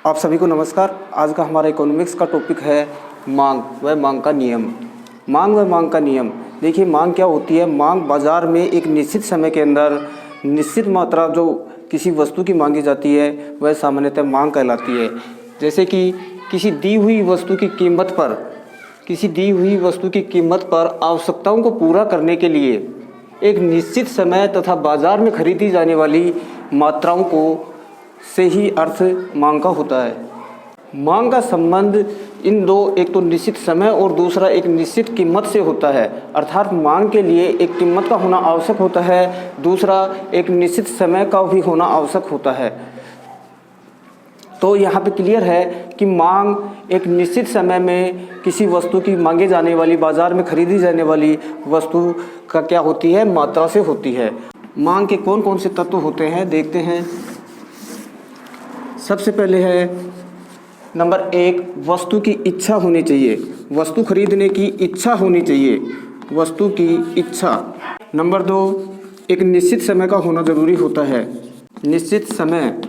आप सभी को नमस्कार। आज का हमारा इकोनॉमिक्स का टॉपिक है मांग व मांग का नियम। मांग व मांग का नियम। देखिए, मांग क्या होती है। मांग बाज़ार में एक निश्चित समय के अंदर निश्चित मात्रा जो किसी वस्तु की मांगी जाती है वह सामान्यतः मांग कहलाती है। जैसे कि किसी दी हुई वस्तु की कीमत पर आवश्यकताओं को पूरा करने के लिए एक निश्चित समय तथा बाज़ार में खरीदी जाने वाली मात्राओं को से ही अर्थ मांग का होता है। मांग का संबंध इन दो, एक तो निश्चित समय और दूसरा एक निश्चित कीमत से होता है। अर्थात मांग के लिए एक कीमत का होना आवश्यक होता है, दूसरा एक निश्चित समय का भी होना आवश्यक होता है। तो यहाँ पे क्लियर है कि मांग एक निश्चित समय में किसी वस्तु की मांगे जाने वाली, बाज़ार में खरीदी जाने वाली वस्तु का क्या होती है, मात्रा से होती है। मांग के कौन कौन से तत्व होते हैं देखते हैं। सबसे पहले है नंबर 1, वस्तु की इच्छा होनी चाहिए। वस्तु खरीदने की इच्छा होनी चाहिए, वस्तु की इच्छा। नंबर 2, एक निश्चित समय का होना ज़रूरी होता है, निश्चित समय।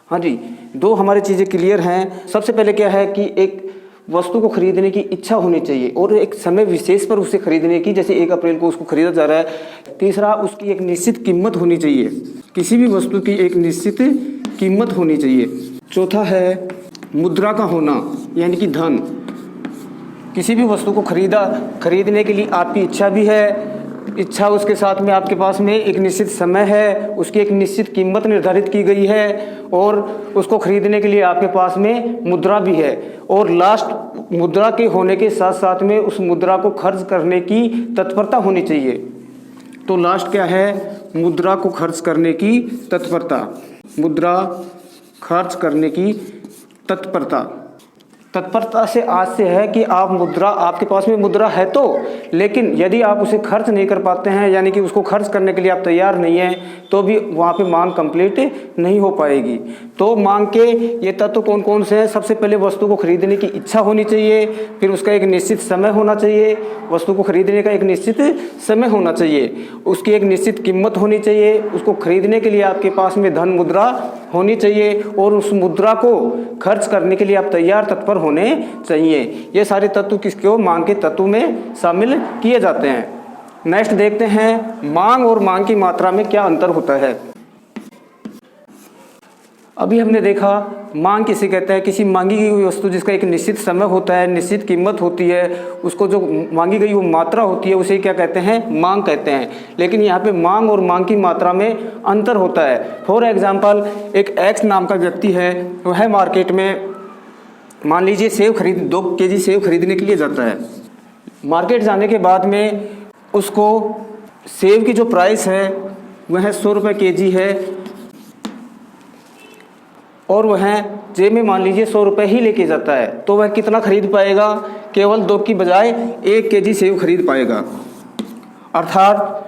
हाँ जी, 2 हमारी चीज़ें क्लियर हैं। सबसे पहले क्या है कि एक वस्तु को खरीदने की इच्छा होनी चाहिए और एक समय विशेष पर उसे खरीदने की, जैसे 1 अप्रैल को उसको खरीदा जा रहा है। तीसरा, उसकी एक निश्चित कीमत होनी चाहिए, किसी भी वस्तु की एक निश्चित कीमत होनी चाहिए। चौथा है मुद्रा का होना, यानी कि धन। किसी भी वस्तु को खरीदने के लिए आपकी इच्छा भी है, इच्छा उसके साथ में आपके पास में एक निश्चित समय है, उसकी एक निश्चित कीमत निर्धारित की गई है और उसको खरीदने के लिए आपके पास में मुद्रा भी है। और लास्ट, मुद्रा के होने के साथ साथ में उस मुद्रा को खर्च करने की तत्परता होनी चाहिए। तो लास्ट क्या है, मुद्रा को खर्च करने की तत्परता, मुद्रा खर्च करने की तत्परता से आज से है कि आपके पास में मुद्रा है तो, लेकिन यदि आप उसे खर्च नहीं कर पाते हैं, यानी कि उसको खर्च करने के लिए आप तैयार नहीं हैं, तो भी वहाँ पे मांग कंप्लीट नहीं हो पाएगी। तो मांग के ये तत्व कौन कौन से हैं। सबसे पहले वस्तु को खरीदने की इच्छा होनी चाहिए, फिर उसका एक निश्चित समय होना चाहिए, वस्तु को खरीदने का एक निश्चित समय होना चाहिए, उसकी एक निश्चित कीमत होनी चाहिए, उसको खरीदने के लिए आपके पास में धन मुद्रा होनी चाहिए और उस मुद्रा को खर्च करने के लिए आप तैयार तत्पर होने चाहिए। ये सारे तत्व किसको, मांग के तत्व में शामिल किए जाते हैं। नेक्स्ट देखते हैं, मांग और मांग की मात्रा में क्या अंतर होता है। अभी हमने देखा मांग किसे कहते हैं, किसी मांगी गई हुई वस्तु जिसका एक निश्चित समय होता है, निश्चित कीमत होती है, उसको जो मांगी गई वो मात्रा होती है, उसे क्या कहते हैं, मांग कहते हैं। लेकिन यहाँ पे मांग और मांग की मात्रा में अंतर होता है। फॉर एग्जाम्पल, एक एक्स नाम का व्यक्ति है, वह मार्केट में मान लीजिए 2 केजी सेब खरीदने के लिए जाता है। मार्केट जाने के बाद में उसको सेब की जो प्राइस है वह 100 रुपये केजी है और वह जेब में मान लीजिए 100 रुपये ही लेके जाता है, तो वह कितना खरीद पाएगा, केवल 2 की बजाय 1 केजी सेब खरीद पाएगा। अर्थात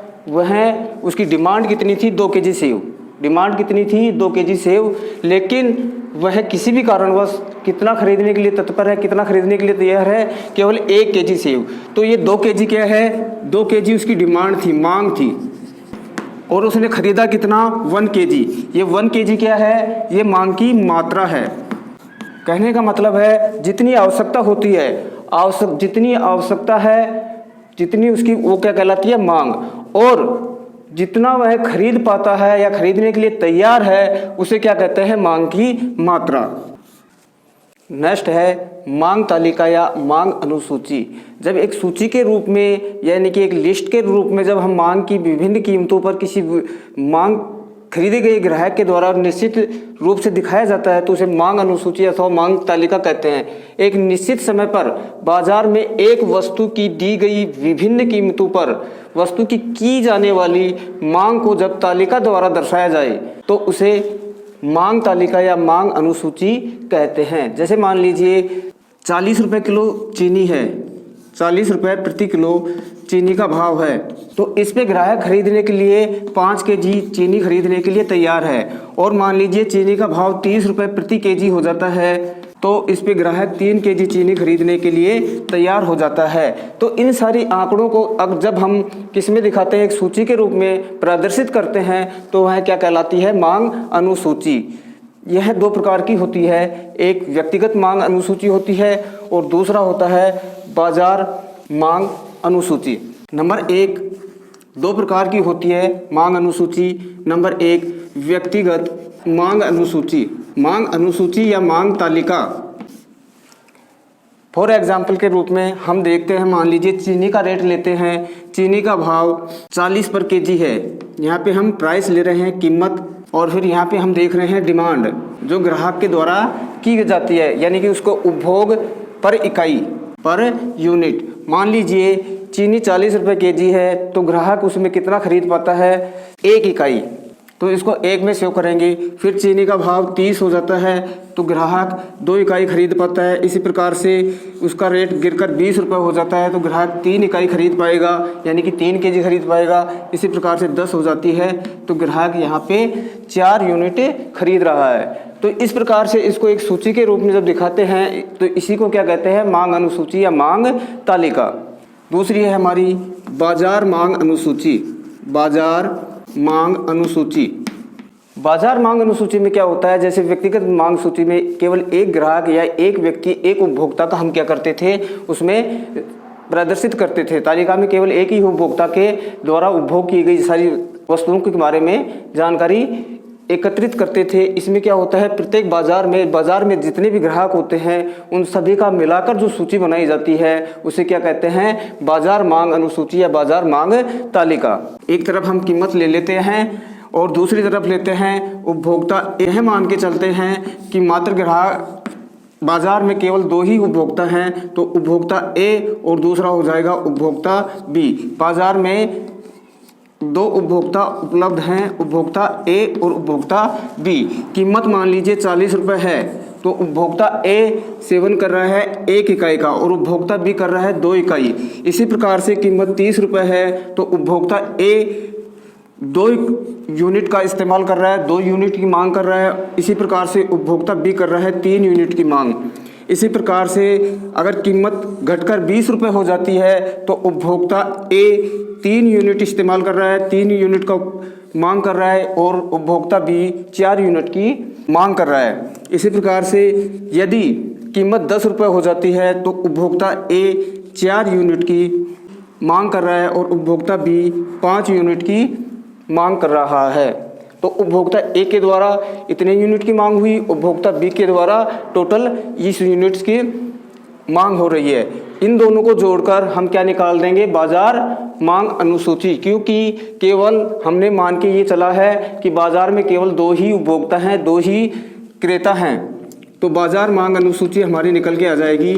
उसकी डिमांड कितनी थी, 2 केजी सेब। डिमांड कितनी थी, 2 केजी सेब, लेकिन वह किसी भी कारणवश कितना खरीदने के लिए तत्पर है, कितना खरीदने के लिए तैयार है, केवल 1 केजी सेब। तो ये 2 केजी क्या है, 2 केजी उसकी डिमांड थी, मांग थी, और उसने खरीदा कितना, 1 केजी। ये 1 केजी क्या है, ये मांग की मात्रा है। कहने का मतलब है जितनी आवश्यकता होती है, जितनी आवश्यकता है, जितनी उसकी वो क्या कहलाती है, मांग, और जितना वह खरीद पाता है या खरीदने के लिए तैयार है उसे क्या कहते हैं, मांग की मात्रा। नेक्स्ट है मांग तालिका या मांग अनुसूची। जब एक सूची के रूप में, यानी कि एक लिस्ट के रूप में, जब हम मांग की विभिन्न कीमतों पर किसी मांग खरीदे गए ग्राहक के द्वारा निश्चित रूप से दिखाया जाता है, तो उसे मांग अनुसूची अथवा मांग तालिका कहते हैं। एक निश्चित समय पर बाजार में एक वस्तु की दी गई विभिन्न कीमतों पर वस्तु की जाने वाली मांग को जब तालिका द्वारा दर्शाया जाए तो उसे मांग तालिका या मांग अनुसूची कहते हैं। जैसे मान लीजिए 40 रुपये किलो चीनी है, 40 रुपये प्रति किलो चीनी का भाव है, तो इस पे ग्राहक खरीदने के लिए 5 केजी चीनी खरीदने के लिए तैयार है, और मान लीजिए चीनी का भाव 30 रुपये प्रति केजी हो जाता है, तो इस पे ग्राहक 3 केजी चीनी खरीदने के लिए तैयार हो जाता है। तो इन सारी आंकड़ों को अब जब हम किस में दिखाते हैं, एक सूची के रूप में प्रदर्शित करते हैं, तो वह क्या कहलाती है, मांग अनुसूची। यह दो प्रकार की होती है, एक व्यक्तिगत मांग अनुसूची होती है और दूसरा होता है बाजार मांग अनुसूची। नंबर 1, दो प्रकार की होती है मांग अनुसूची। नंबर 1, व्यक्तिगत मांग अनुसूची। मांग अनुसूची या मांग तालिका, फॉर एग्जाम्पल के रूप में हम देखते हैं, मान लीजिए चीनी का रेट लेते हैं, चीनी का भाव 40 पर केजी है। यहाँ पे हम प्राइस ले रहे हैं, कीमत, और फिर यहाँ पे हम देख रहे हैं डिमांड जो ग्राहक के द्वारा की जाती है, यानी कि उसको उपभोग पर इकाई, पर यूनिट। मान लीजिए चीनी 40 रुपये केजी है तो ग्राहक उसमें कितना खरीद पाता है, 1 इकाई, तो इसको 1 में सेव करेंगे। फिर चीनी का भाव 30 हो जाता है तो ग्राहक 2 इकाई खरीद पाता है। इसी प्रकार से उसका रेट गिरकर 20 रुपये हो जाता है तो ग्राहक 3 इकाई खरीद पाएगा, यानी कि 3 केजी खरीद पाएगा। इसी प्रकार से 10 हो जाती है तो ग्राहक यहाँ पे 4 यूनिट खरीद रहा है। तो इस प्रकार से इसको एक सूची के रूप में जब दिखाते हैं तो इसी को क्या कहते हैं, मांग अनुसूची या मांग तालिका। दूसरी है हमारी बाजार मांग अनुसूची। बाजार मांग अनुसूची। बाजार मांग अनुसूची में क्या होता है, जैसे व्यक्तिगत मांग सूची में केवल एक ग्राहक या एक व्यक्ति, एक उपभोक्ता का हम क्या करते थे, उसमें प्रदर्शित करते थे। तालिका में केवल एक ही उपभोक्ता के द्वारा उपभोग की गई सारी वस्तुओं के बारे में जानकारी एकत्रित करते थे। इसमें क्या होता है, प्रत्येक बाजार में जितने भी ग्राहक होते हैं उन सभी का मिलाकर जो सूची बनाई जाती है उसे क्या कहते हैं, बाजार मांग अनुसूची या बाजार मांग तालिका। एक तरफ हम कीमत ले लेते हैं और दूसरी तरफ लेते हैं उपभोक्ता। यह मान के चलते हैं कि मात्र ग्राहक बाजार में केवल 2 ही उपभोक्ता हैं तो उपभोक्ता ए और दूसरा हो जाएगा उपभोक्ता बी। बाजार में 2 उपभोक्ता उपलब्ध हैं, उपभोक्ता ए और उपभोक्ता बी। कीमत मान लीजिए 40 रुपये है तो उपभोक्ता ए सेवन कर रहा है 1 इकाई का और उपभोक्ता बी कर रहा है 2 इकाई। इसी प्रकार से कीमत 30 रुपये है तो उपभोक्ता ए 2 यूनिट का इस्तेमाल कर रहा है, 2 यूनिट की मांग कर रहा है। इसी प्रकार से उपभोक्ता बी कर रहा है 3 यूनिट की मांग। इसी प्रकार से अगर कीमत घटकर 20 रुपये हो जाती है तो उपभोक्ता ए 3 यूनिट इस्तेमाल कर रहा है, 3 यूनिट का मांग कर रहा है और उपभोक्ता बी 4 यूनिट की मांग कर रहा है। इसी प्रकार से यदि कीमत 10 रुपये हो जाती है तो उपभोक्ता ए 4 यूनिट की मांग कर रहा है और उपभोक्ता बी 5 यूनिट की मांग कर रहा है। तो उपभोक्ता ए के द्वारा इतने यूनिट की मांग हुई, उपभोक्ता बी के द्वारा टोटल इस यूनिट्स की मांग हो रही है। इन दोनों को जोड़कर हम क्या निकाल देंगे, बाजार मांग अनुसूची। क्योंकि केवल हमने मान के ये चला है कि बाजार में केवल 2 ही उपभोक्ता हैं, 2 ही क्रेता हैं, तो बाजार मांग अनुसूची हमारी निकल के आ जाएगी।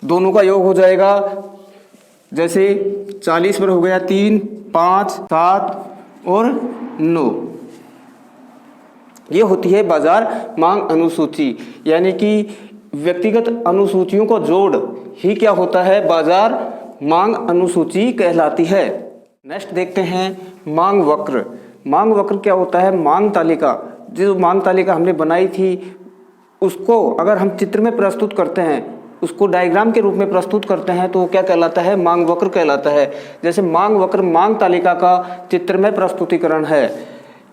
दोनों का योग हो जाएगा, जैसे 40 पर हो गया 3, 5, 7 और 9। ये होती है बाजार मांग अनुसूची, यानी कि व्यक्तिगत अनुसूचियों को जोड़ ही क्या होता है, बाजार मांग अनुसूची कहलाती है। नेक्स्ट देखते हैं मांग वक्र। मांग वक्र क्या होता है, मांग तालिका। जो मांग तालिका हमने बनाई थी उसको अगर हम चित्र में प्रस्तुत करते हैं, उसको डायग्राम के रूप में प्रस्तुत करते हैं तो क्या कहलाता है, मांग वक्र कहलाता है। जैसे मांग वक्र मांग तालिका का चित्र में प्रस्तुतिकरण है।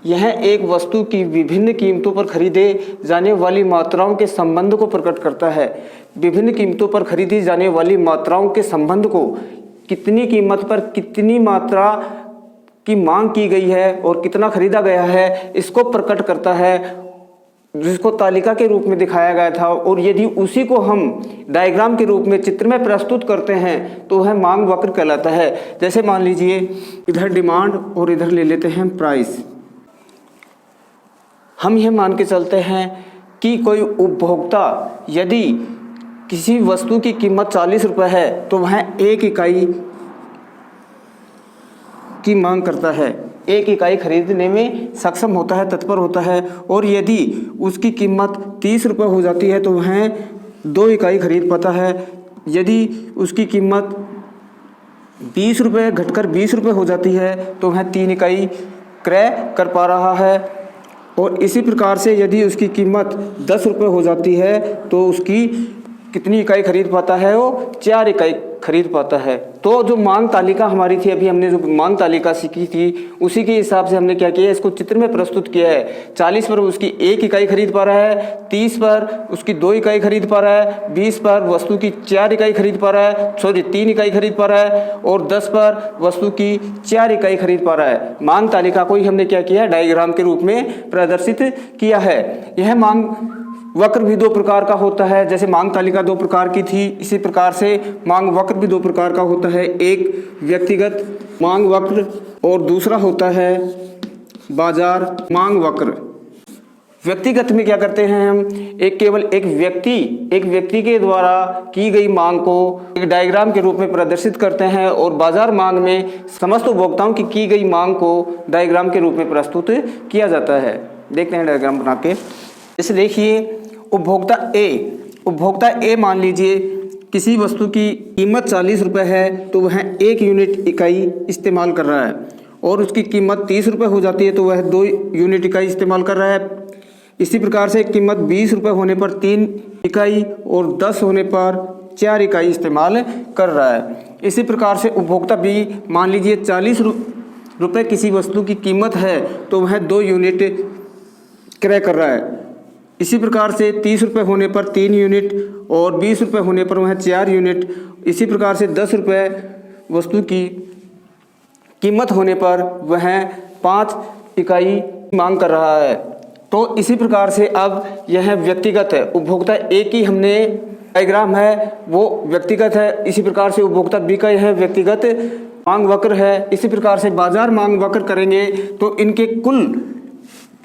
यह एक वस्तु की विभिन्न कीमतों पर खरीदे जाने वाली मात्राओं के संबंध को प्रकट करता है। विभिन्न कीमतों पर खरीदी जाने वाली मात्राओं के संबंध को, कितनी कीमत पर कितनी मात्रा की मांग की गई है और कितना खरीदा गया है, इसको प्रकट करता है, जिसको तालिका के रूप में दिखाया गया था। और यदि उसी को हम डायग्राम के रूप में चित्र में प्रस्तुत करते हैं तो वह मांग वक्र कहलाता है। जैसे मान लीजिए इधर डिमांड और इधर ले लेते हैं प्राइस। हम यह मान के चलते हैं कि कोई उपभोक्ता यदि किसी वस्तु की कीमत 40 रुपये है तो वह 1 इकाई की मांग करता है, 1 इकाई खरीदने में सक्षम होता है, तत्पर होता है। और यदि उसकी कीमत 30 रुपये हो जाती है तो वह 2 इकाई खरीद पाता है। यदि उसकी कीमत 20 रुपये घटकर 20 रुपये हो जाती है तो वह 3 इकाई क्रय कर पा रहा है। और इसी प्रकार से यदि उसकी कीमत 10 रुपये हो जाती है तो उसकी कितनी इकाई खरीद पाता है, वो 4 इकाई खरीद पाता है। तो जो मांग तालिका हमारी थी, अभी हमने जो मांग तालिका सीखी थी, उसी के हिसाब से हमने क्या किया, इसको चित्र में प्रस्तुत किया है। 40 पर उसकी 1 इकाई खरीद पा रहा है, 30 पर उसकी 2 इकाई खरीद पा रहा है, 20 पर वस्तु की 4 इकाई खरीद पा रहा है, 3 इकाई खरीद पा रहा है, और 10 पर वस्तु की 4 इकाई खरीद पा रहा है। मांग तालिका को ही हमने क्या किया, डायग्राम के रूप में प्रदर्शित किया है। यह मांग वक्र भी 2 प्रकार का होता है। जैसे मांग तालिका 2 प्रकार की थी, इसी प्रकार से मांग वक्र भी 2 प्रकार का होता है। एक व्यक्तिगत मांग वक्र और दूसरा होता है बाजार मांग वक्र। व्यक्तिगत में क्या करते हैं हम, केवल एक व्यक्ति के द्वारा की गई मांग को एक डायग्राम के रूप में प्रदर्शित करते हैं, और बाजार मांग में समस्त उपभोक्ताओं की गई मांग को डायग्राम के रूप में प्रस्तुत किया जाता है। देखते हैं डायग्राम बना के। जैसे देखिए, उपभोक्ता ए मान लीजिए किसी वस्तु की कीमत 40 रुपये है, तो वह 1 यूनिट इकाई इस्तेमाल कर रहा है, और उसकी कीमत 30 रुपये हो जाती है तो वह 2 यूनिट इकाई इस्तेमाल कर रहा है। इसी प्रकार से कीमत 20 रुपये होने पर 3 इकाई और 10 होने पर 4 इकाई इस्तेमाल कर रहा है। इसी प्रकार से उपभोक्ता बी मान लीजिए 40 रुपये किसी वस्तु की कीमत है, तो वह 2 यूनिट क्रय कर रहा है। इसी प्रकार से 30 रुपये होने पर 3 यूनिट और 20 रुपये होने पर वह 4 यूनिट। इसी प्रकार से 10 रुपये वस्तु की कीमत होने पर वह 5 इकाई मांग कर रहा है। तो इसी प्रकार से अब यह व्यक्तिगत है, उपभोक्ता ए की हमने डायग्राम है वो व्यक्तिगत है। इसी प्रकार से उपभोक्ता बी का यह व्यक्तिगत मांग वक्र है। इसी प्रकार से बाजार मांग वक्र करेंगे तो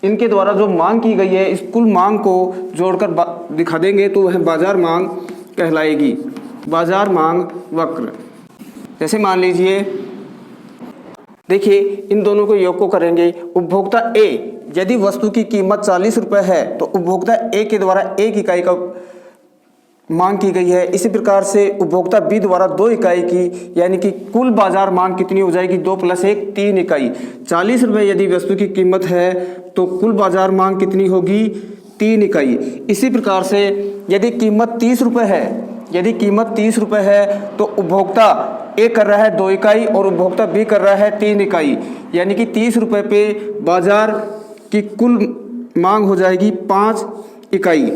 इनके द्वारा जो मांग की गई है, इस कुल मांग को जोड़कर दिखा देंगे तो वह बाजार मांग कहलाएगी, बाजार मांग वक्र। जैसे मान लीजिए, देखिए इन दोनों को योग को करेंगे। उपभोक्ता ए, यदि वस्तु की कीमत 40 रुपये है तो उपभोक्ता ए के द्वारा 1 इकाई का मांग की गई है। इसी प्रकार से उपभोक्ता बी द्वारा 2 इकाई की, यानी कि कुल बाजार मांग कितनी हो जाएगी, 2 + 1 3 इकाई। 40 रुपये यदि वस्तु की कीमत है तो कुल बाजार मांग कितनी होगी, 3 इकाई। इसी प्रकार से यदि कीमत 30 रुपये है, तो उपभोक्ता ए कर रहा है 2 इकाई और उपभोक्ता बी कर रहा है 3 इकाई, यानी कि 30 रुपये पे बाजार की कुल मांग हो जाएगी 5 इकाई।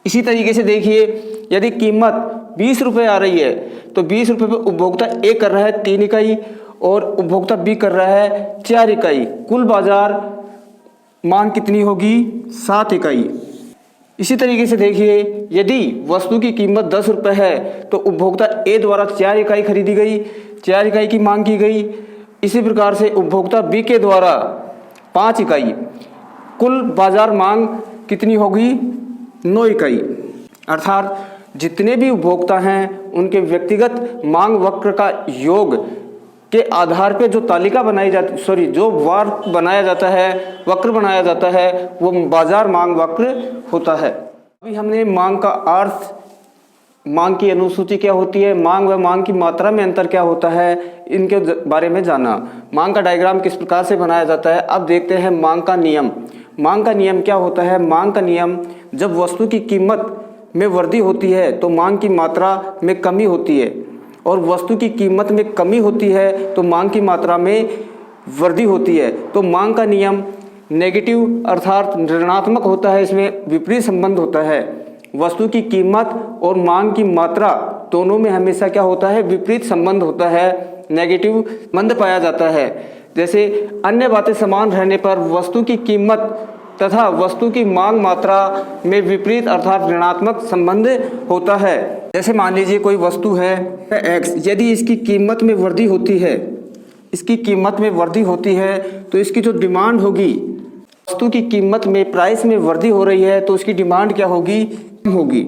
इसी तरीके से देखिए, यदि कीमत 20 रुपये आ रही है तो 20 रुपये पे उपभोक्ता ए कर रहा है 3 इकाई और उपभोक्ता बी कर रहा है 4 इकाई। कुल बाजार मांग कितनी होगी, 7 इकाई। इसी तरीके से देखिए, यदि वस्तु की कीमत 10 रुपये है तो उपभोक्ता ए द्वारा 4 इकाई खरीदी गई, 4 इकाई की मांग की गई। इसी प्रकार से उपभोक्ता बी के द्वारा 5 इकाई, कुल बाजार मांग कितनी होगी, 9 इकाई। अर्थात जितने भी उपभोक्ता हैं उनके व्यक्तिगत मांग वक्र का योग के आधार पे जो तालिका बनाई जाती, जो वक्र बनाया जाता है वो बाजार मांग वक्र होता है। अभी हमने मांग का अर्थ, मांग की अनुसूची क्या होती है, मांग व मांग की मात्रा में अंतर क्या होता है, इनके बारे में जाना। मांग का डायग्राम किस प्रकार से बनाया जाता है। अब देखते हैं मांग का नियम। मांग का नियम क्या होता है। मांग का नियम, जब वस्तु की कीमत में वृद्धि होती है तो मांग की मात्रा में कमी होती है, और वस्तु की कीमत में कमी होती है तो मांग की मात्रा में वृद्धि होती है। तो मांग का नियम नेगेटिव अर्थात ऋणात्मक होता है, इसमें विपरीत संबंध होता है। वस्तु की कीमत और मांग की मात्रा दोनों में हमेशा क्या होता है, विपरीत संबंध होता है, नेगेटिव संबंध पाया जाता है। जैसे अन्य बातें समान रहने पर वस्तु की कीमत तथा वस्तु की मांग मात्रा में विपरीत अर्थात ऋणात्मक संबंध होता है। जैसे मान लीजिए कोई वस्तु है x, यदि इसकी कीमत में वृद्धि होती है, तो इसकी जो डिमांड होगी, वस्तु की कीमत में प्राइस में वृद्धि हो रही है तो उसकी डिमांड क्या होगी, कम होगी।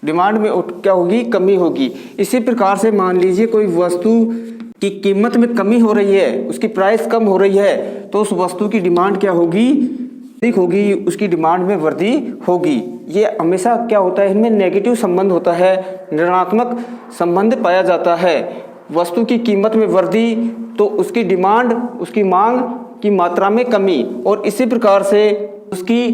डिमांड में क्या होगी, कमी होगी। इसी प्रकार से मान लीजिए कोई वस्तु की कीमत में कमी हो रही है, उसकी प्राइस कम हो रही है, तो उस वस्तु की डिमांड क्या होगी, अधिक होगी, उसकी डिमांड में वृद्धि होगी। ये हमेशा क्या होता है, इनमें नेगेटिव संबंध होता है, ऋणात्मक संबंध पाया जाता है। वस्तु की कीमत में वृद्धि तो उसकी डिमांड, उसकी मांग की मात्रा में कमी, और इसी प्रकार से उसकी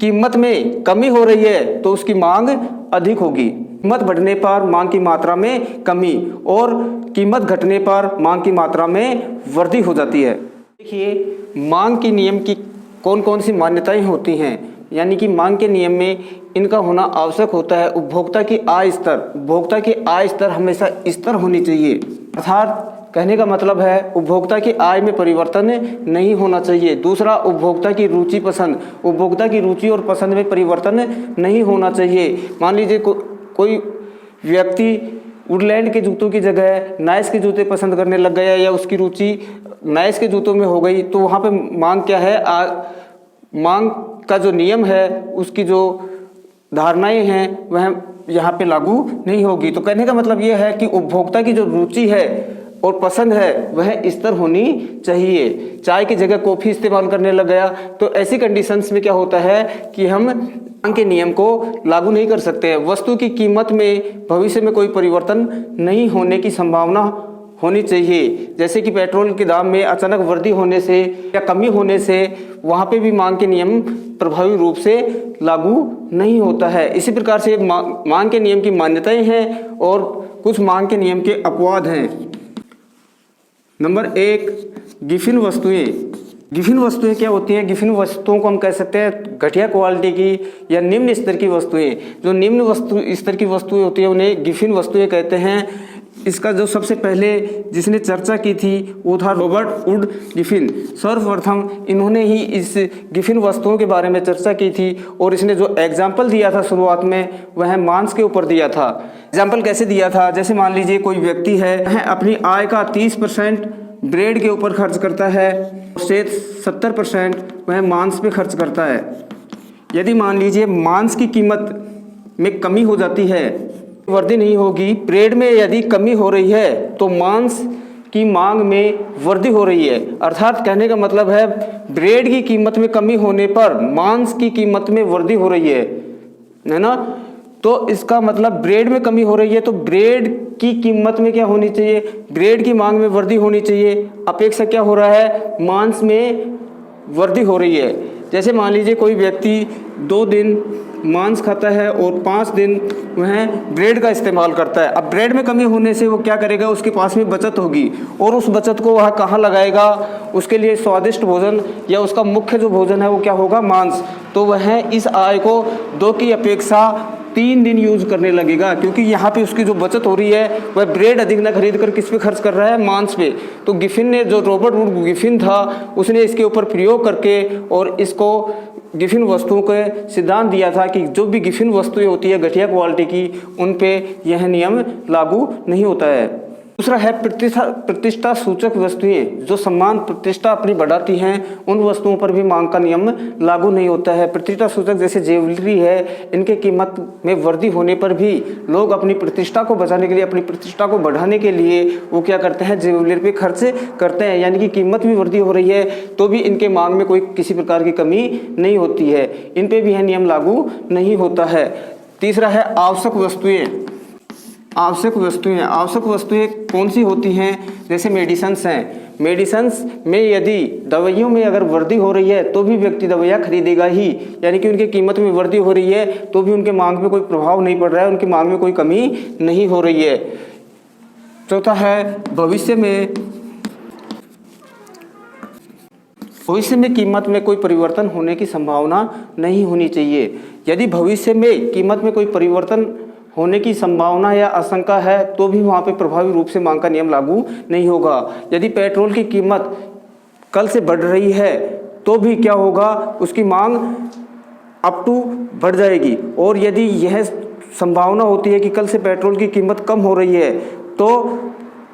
कीमत में कमी हो रही है तो उसकी मांग अधिक होगी। कीमत बढ़ने पर मांग की मात्रा में कमी और कीमत घटने पर मांग की मात्रा में वृद्धि हो जाती है। देखिए मांग के नियम की कौन कौन सी मान्यताएं होती हैं, यानी कि मांग के नियम में इनका होना आवश्यक होता है। उपभोक्ता की आय स्तर हमेशा स्थिर होनी चाहिए, अर्थात कहने का मतलब है उपभोक्ता की आय में परिवर्तन नहीं होना चाहिए। दूसरा, उपभोक्ता की रुचि और पसंद में परिवर्तन नहीं होना चाहिए। मान लीजिए कोई व्यक्ति वुडलैंड के जूतों की जगह नाइस के जूते पसंद करने लग गया या उसकी रुचि नाइस के जूतों में हो गई, तो वहाँ पे मांग क्या है, मांग का जो नियम है, उसकी जो धारणाएं हैं वह यहाँ पे लागू नहीं होगी। तो कहने का मतलब यह है कि उपभोक्ता की जो रुचि है और पसंद है वह स्थिर होनी चाहिए। चाय की जगह कॉफ़ी इस्तेमाल करने लग गया, तो ऐसी कंडीशंस में क्या होता है कि हम मांग के नियम को लागू नहीं कर सकते हैं। वस्तु की कीमत में भविष्य में कोई परिवर्तन नहीं होने की संभावना होनी चाहिए। जैसे कि पेट्रोल के दाम में अचानक वृद्धि होने से या कमी होने से वहाँ पे भी मांग के नियम प्रभावी रूप से लागू नहीं होता है। इसी प्रकार से मांग के नियम की मान्यताएं हैं और कुछ मांग के नियम के अपवाद हैं। नंबर 1, गिफिन वस्तुएं क्या होती हैं? गिफिन वस्तुओं को हम कह सकते हैं घटिया क्वालिटी की या निम्न स्तर की वस्तुएं। जो निम्न स्तर की वस्तुएं होती हैं उन्हें गिफिन वस्तुएं कहते हैं। इसका जो सबसे पहले जिसने चर्चा की थी वो था रॉबर्ट वुड गिफिन। सर्वप्रथम इन्होंने ही इस गिफिन वस्तुओं के बारे में चर्चा की थी और इसने जो एग्जाम्पल दिया था शुरुआत में वह मांस के ऊपर दिया था। एग्जाम्पल कैसे दिया था? जैसे मान लीजिए कोई व्यक्ति है, वह अपनी आय का 30% ब्रेड के ऊपर खर्च करता है और शेष 70% वह मांस पे खर्च करता है। यदि मान लीजिए मांस की कीमत में कमी हो जाती है, वृद्धि नहीं होगी। ब्रेड में यदि कमी हो रही है तो मांस की मांग में वृद्धि हो रही है। अर्थात कहने का मतलब है ब्रेड की कीमत में कमी होने पर मांस की कीमत में वृद्धि हो रही है ना। तो इसका मतलब ब्रेड में कमी हो रही है तो ब्रेड की कीमत में क्या होनी चाहिए? ब्रेड की मांग में वृद्धि होनी चाहिए। अपेक्षा क्या हो रहा है? मांस में वृद्धि हो रही है। जैसे मान लीजिए कोई व्यक्ति 2 दिन मांस खाता है और 5 दिन वह ब्रेड का इस्तेमाल करता है। अब ब्रेड में कमी होने से वो क्या करेगा? उसके पास में बचत होगी और उस बचत को वह कहाँ लगाएगा? उसके लिए स्वादिष्ट भोजन या उसका मुख्य जो भोजन है वो क्या होगा? मांस। तो वह इस आय को 2 की अपेक्षा 3 दिन यूज करने लगेगा, क्योंकि यहाँ पे उसकी जो बचत हो रही है वह ब्रेड अधिक न खरीद कर किस पे खर्च कर रहा है? मांस पे। तो गिफिन ने, जो रॉबर्ट वुड गिफिन था, उसने इसके ऊपर प्रयोग करके और इसको गिफिन वस्तुओं के सिद्धांत दिया था कि जो भी गिफिन वस्तुएं होती है घटिया क्वालिटी की, उन पे यह नियम लागू नहीं होता है। दूसरा है प्रतिष्ठा सूचक वस्तुएं। जो सम्मान प्रतिष्ठा अपनी बढ़ाती हैं, उन वस्तुओं पर भी मांग का नियम लागू नहीं होता है। प्रतिष्ठा सूचक जैसे ज्वेलरी है, इनके कीमत में वृद्धि होने पर भी लोग अपनी प्रतिष्ठा को बचाने के लिए, अपनी प्रतिष्ठा को बढ़ाने के लिए वो क्या करते हैं? ज्वेलरी पे खर्च करते हैं। यानी कि कीमत में वृद्धि हो रही है तो भी इनके मांग में कोई किसी प्रकार की कमी नहीं होती है, इन पे भी यह नियम लागू नहीं होता है। तीसरा है आवश्यक वस्तुएं कौन सी होती हैं? जैसे मेडिसिन्स हैं। मेडिसिन्स में यदि दवाइयों में अगर वृद्धि हो रही है तो भी व्यक्ति दवाइयाँ खरीदेगा ही, यानी कि उनकी कीमत में वृद्धि हो रही है तो भी उनके मांग में कोई प्रभाव नहीं पड़ रहा है, उनकी मांग में कोई कमी नहीं हो रही है। चौथा है भविष्य में कीमत में कोई परिवर्तन होने की संभावना नहीं होनी चाहिए। यदि भविष्य में कीमत में कोई परिवर्तन होने की संभावना या आशंका है तो भी वहाँ पे प्रभावी रूप से मांग का नियम लागू नहीं होगा। यदि पेट्रोल की कीमत कल से बढ़ रही है तो भी क्या होगा? उसकी मांग अप टू बढ़ जाएगी। और यदि यह संभावना होती है कि कल से पेट्रोल की कीमत कम हो रही है तो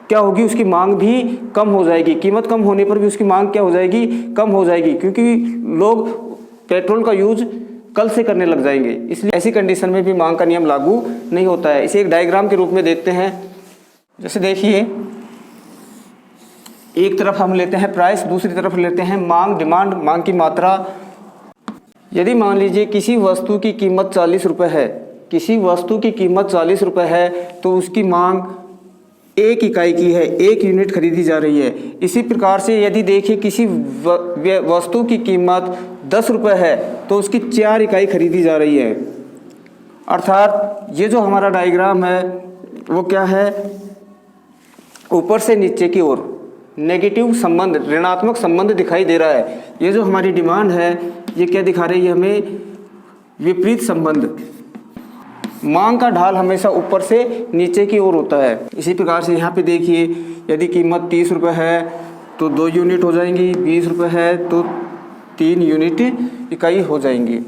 क्या होगी? उसकी मांग भी कम हो जाएगी। कीमत कम होने पर भी उसकी मांग क्या हो जाएगी? कम हो जाएगी, क्योंकि लोग पेट्रोल का यूज कल से करने लग जाएंगे। इसलिए ऐसी कंडीशन में भी मांग का नियम लागू नहीं होता है। इसे एक डायग्राम के रूप में देखते हैं। जैसे देखिए, एक तरफ हम लेते हैं प्राइस, दूसरी तरफ लेते हैं मांग, डिमांड, मांग की मात्रा। यदि मान लीजिए किसी वस्तु की कीमत 40 रुपये है, तो उसकी मांग 1 इकाई की है, 1 यूनिट खरीदी जा रही है। इसी प्रकार से यदि देखिए किसी वस्तु की कीमत 10 रुपये है तो उसकी 4 इकाई खरीदी जा रही है। अर्थात ये जो हमारा डायग्राम है वो क्या है, ऊपर से नीचे की ओर नेगेटिव संबंध, ऋणात्मक संबंध दिखाई दे रहा है। ये जो हमारी डिमांड है ये क्या दिखा रही है हमें, विपरीत संबंध। मांग का ढाल हमेशा ऊपर से नीचे की ओर होता है। इसी प्रकार से यहाँ पे देखिए, यदि कीमत 30 रुपये है तो 2 यूनिट हो जाएंगी, 20 रुपये है तो 3 यूनिट इकाई हो जाएंगी।